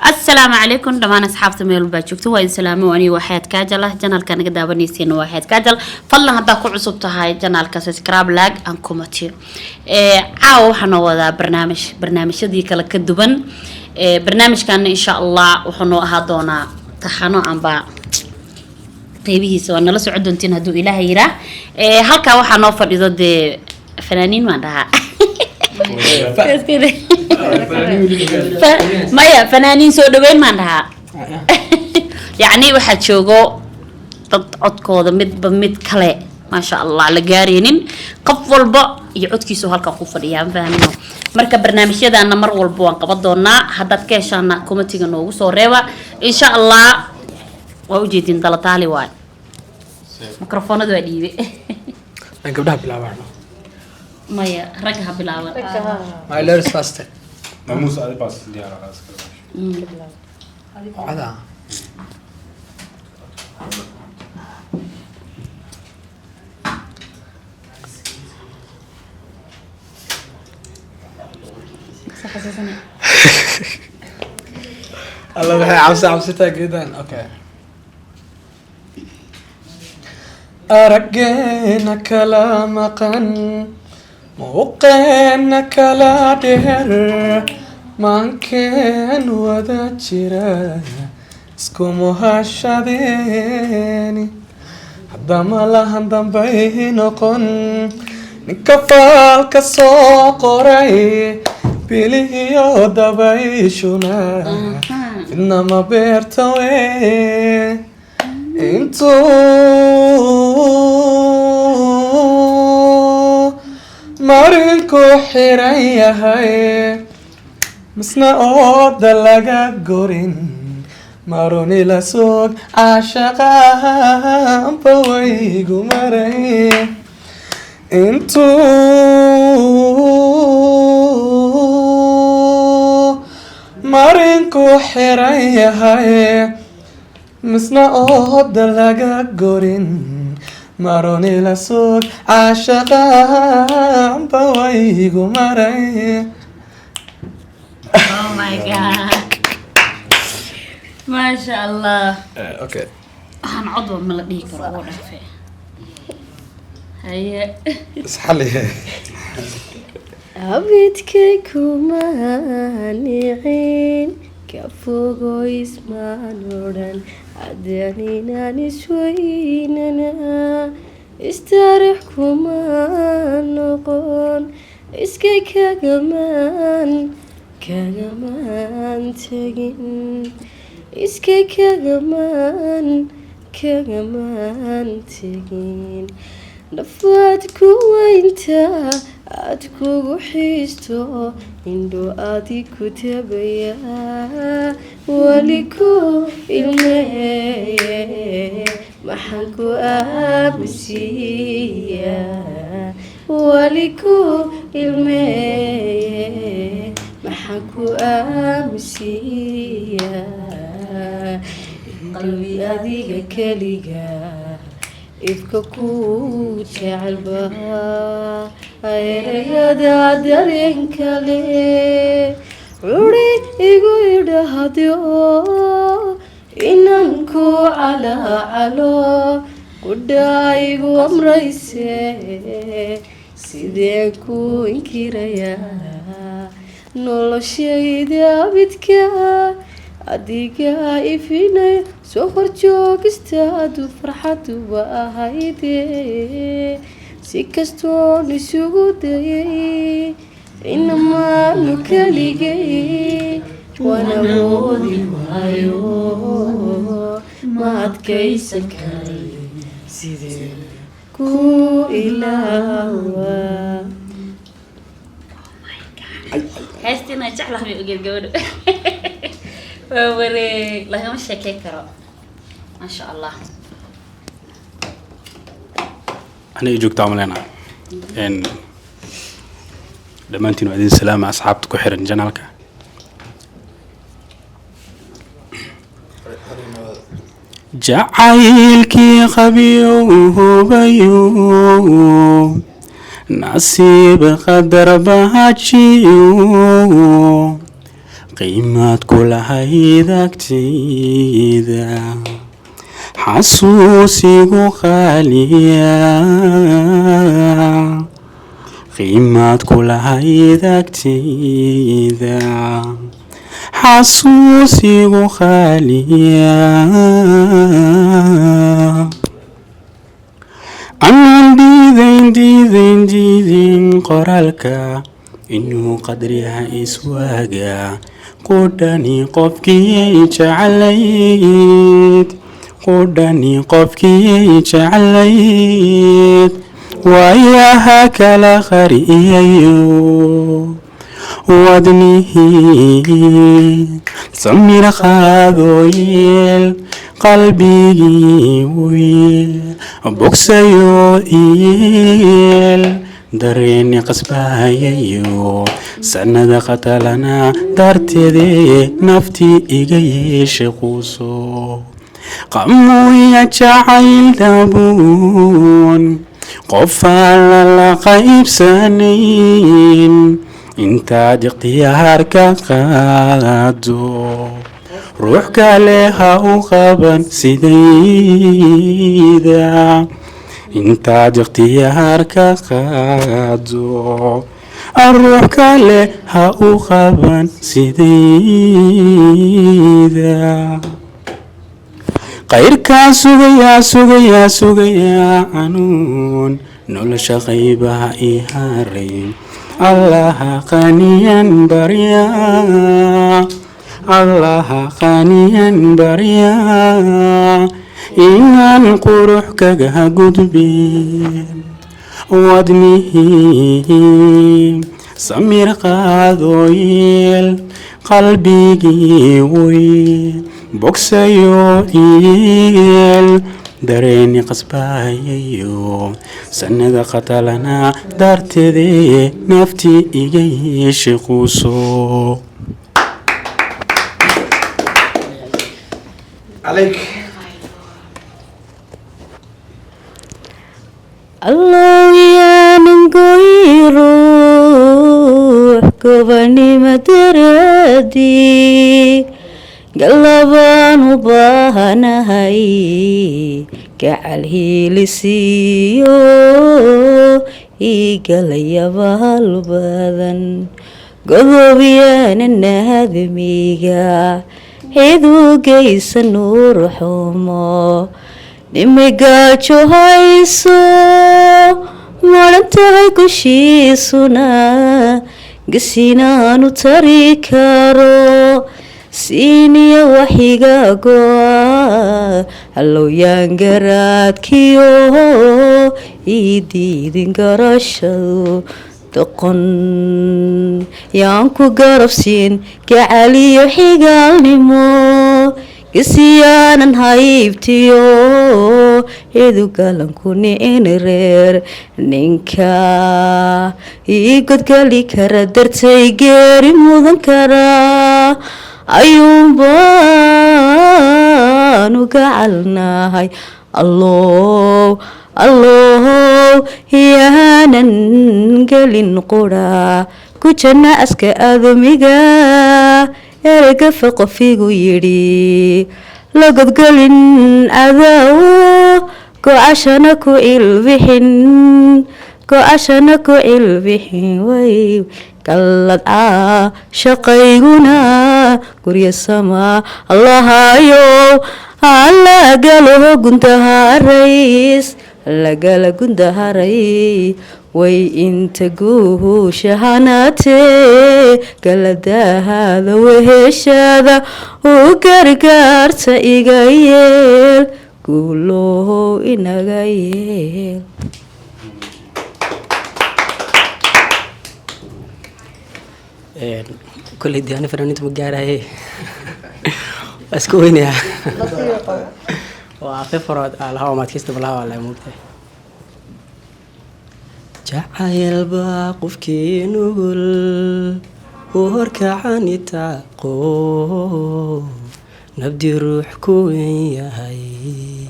السلام عليكم دمان أصحاب تميل باجوكتو وإن سلامي وأني واحد كاجلة جنال كان قد أبنيسين واحد كاجل فالله هذا كل عصبته هاي جنال كسكراب لاج أنكم أتيو عاو حنو ذا برنامج دي كلا كدبن برنامج كان إن شاء الله وحنو هذونا تحنو عن با قيبه سواء نلسو عدون تنهدو إلهي را هالكا وحنو فريضة دي فنانين ما عندها مايا فنانين سو دوين ما عندها يعني واحد شوقو تطعدكودا مid كله ما شاء الله لقارينين قف والبا يعودكيسو هالكا ku fadhiyaan fahamino marka barnaamijyada mar walba waan qabad doonaa hadad ka heshaana committee noogu soo reeba insha Allah waa u jeedin dalataali waay mikrofoonadu waa dhiibay aan gabdhaha bilaabano maya ragga bilaaban my letters first Vamos a pass diara خلاص هذا الله بحي عمسة جدا اوكي أرجينا كلامقا موقعنا كلا دهر ما كان وذا جرا اسكو هاشديني حدا مالا هندم بينكن نكفال كسوقري بليو دبيشنا إنما بيرتوي انتو marinku xiran yahay misna ooda laga gorin maruni la sug caashaqaanba waygu maray intuu marinku xiran yahay misna ooda laga gorin maroni la sug caashaqaan bawaygu maray. Oh my god ما شاء الله اوكي هنعضو من اللي كرو ودافع هيا اسحلي abidkaykuma nicin ka fogo ismaanoodhan haddaninaan isweynana istarix kuma noqon iskay kagamaan tegin iskay kagamaan tegin nafaad ku weynta aad kugu xiisto indho aadi ku tabaya wali ku ilmeeye maxaan ku aamusiiya wali ku ilmeeye maxaan ku aamusiiya qalbi adiga keliga ifka ku jecelba erayada dareenka leh curi igu idhahdo inaan ku calaacalo qudhaa igu amrayse sideen ku inkirayaa noloshayda abidka adiga ifinay soo horjoogistaadu farxaduba ahayde si kastoon isugu dayay inamaanu keligay waan awoodi waayo ma adkaysan karay sidee ku ilaawa هاستنا جعلها بيقول جود وري لها مش كيكرو ما شاء الله أنا يجوك تعملنا إن لما أنتي وعدين السلامة أصحابك وحرن جنالك جعيلكي خبيوه بيو نصيب قدر بهاتشيو qiimaad ku lahayd agtayda xasuusigu qaaliya qiimaad ku lahayd agtayda xasuusigu qaaliya anaan diidayn qoraalka inuu qadriha iswaaga qudhani qofkii jeclayd waayaha kala qariyayo wadnihii samir qaadooyeel qalbigii wiil bogsayo iyeel dareeni qasbayayo sanada qatalana darteedee naftii iga yeeshe quuso qamuya jacayl dabuun qofaan lala qaybsanayn intaad ikhtiyaarka qaado ruux kale ha u qaban sidayda intaad ikhtiyaarka qaado ruux kale ha u qaban sidayda qayrkaa sugayaa anuun nolosha qaybaha ii haray allaha qaniyan baryaa inaan qurux kaga gudbin wadnihii samir qaadooyeel qalbigii wiil bogsayo iyeel dareeni qasbayayo sanada qatalana darteedee naftii iga yeeshe quuso عليك الله يا ننقيروح كوباني مدردي قلبان وباهنا هاي كعلهي لسيو إيقال يبال باذن قضوبيان النهذميقا هيدو قيس النور حمو nimigaajo hayso marantahay kushiisuna gasinaanu tari karo siiniya waxiga goa hallowyaan garaadkiyo ii diidin garashadu doqon yaan ku garabsiin gacaliyo xigaalnimo kisiyaanan haybtiyo eedugalanku nicin reer ninka ii godgali kara dartay geeri mudan kara ayuunbaanu gacalnahay allow yaanan gelin qura ku janna aska adumiga eragafa qofigu yidhi la godgelin adaawo go-ashana ku ilbixin way galladcaa shaqayguna gurya sama allahayow allagalo gundaharay way inta guushahanaatee galadahada weheshada u gargaarta iga yeel guulow inaga yeel كل دي أنا فرنت مجارة هي بس كوين يا وعقف فراد الهوا ما تكست بالهوا ولا موت جعل باقف كي نقول وهركع عني تعقو نبدي روح كوين يا هاي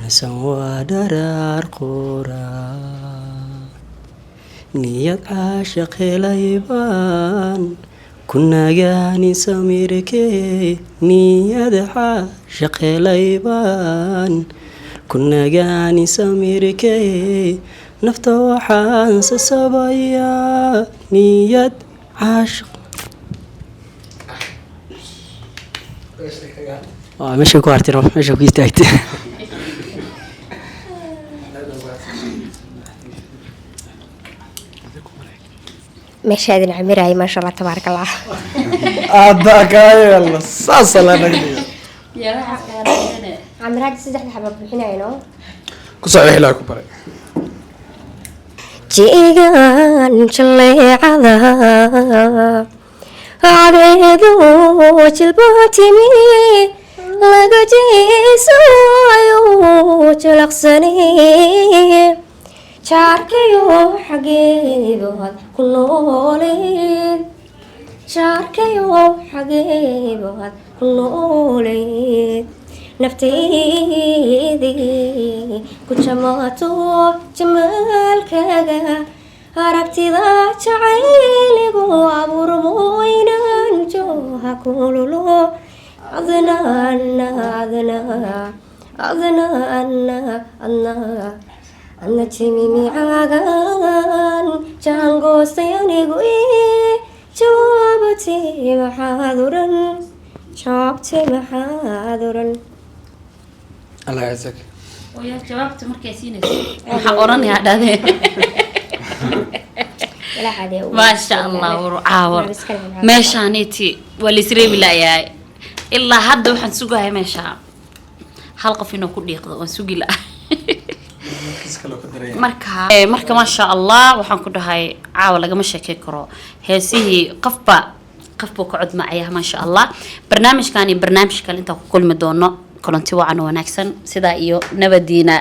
نسوا درار قرا niyad caashaq helaybaan kunagaani samirkee niyad caashaq helaybaan kunagaani samirkee nafta waxaan sasabayaa niyad caashaq meesha ku hartiro meesha ku istaagtay meeshaadin camiraay maasha allah tabaaraka allah Ada kaya Allah. Sasa la nagdi. camiraad saddex xabba bixinayno Ku soo wixii la ku baray. jiigan jaleecada cadeedu jilbaatimi laga jeesayo jalaqsani jaarkayo xageebaad ku nooleed jaarkayo xageebaad ku nooleed nafteydii ku jamaato jamaalkaaga aragtida jacayligu abuurmooynaan jooha kululo adna jimimicaagan jaangoostay anigu jawaabtay maxaad oran jawaabtay maxaad oran Allah yacizak. ويا جوابت مركي سينس waxaan oranayaa dhade ما شاء الله ورعاور meeshaaniti waa la isreebi laayahay ilaa hadda waxaan sugahay meesha hal qof inuu ku dhiiqdo waan sugi laa marka ma sha Allah waxaan ku dhahay caawa lagama sheekay karo heesihii qofba ka cod macaya ma sha Allah barnaamijkan iyo barnaamij kale inta ku kulmi doono kulanti wacan wanaagsan sida iyo nabadiina